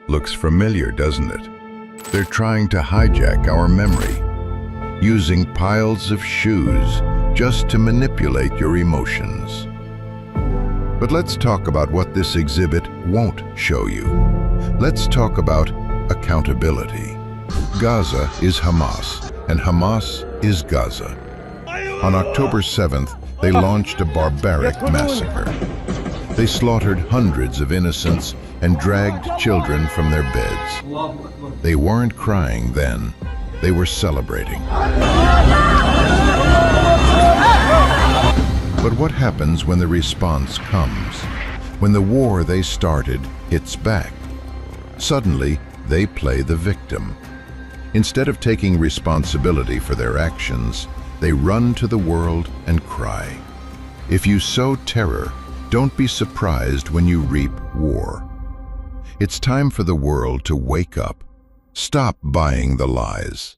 Looks familiar, doesn't it? They're trying to hijack our memory, using piles of shoes just to manipulate your emotions. But let's talk about what this exhibit won't show you. Let's talk about accountability. Gaza is Hamas, and Hamas is Gaza. On October 7th, they launched a barbaric massacre. They slaughtered hundreds of innocents and dragged children from their beds. They weren't crying then, they were celebrating. But what happens when the response comes? When the war they started hits back? Suddenly, they play the victim. Instead of taking responsibility for their actions, they run to the world and cry. If you sow terror, don't be surprised when you reap war. It's time for the world to wake up. Stop buying the lies.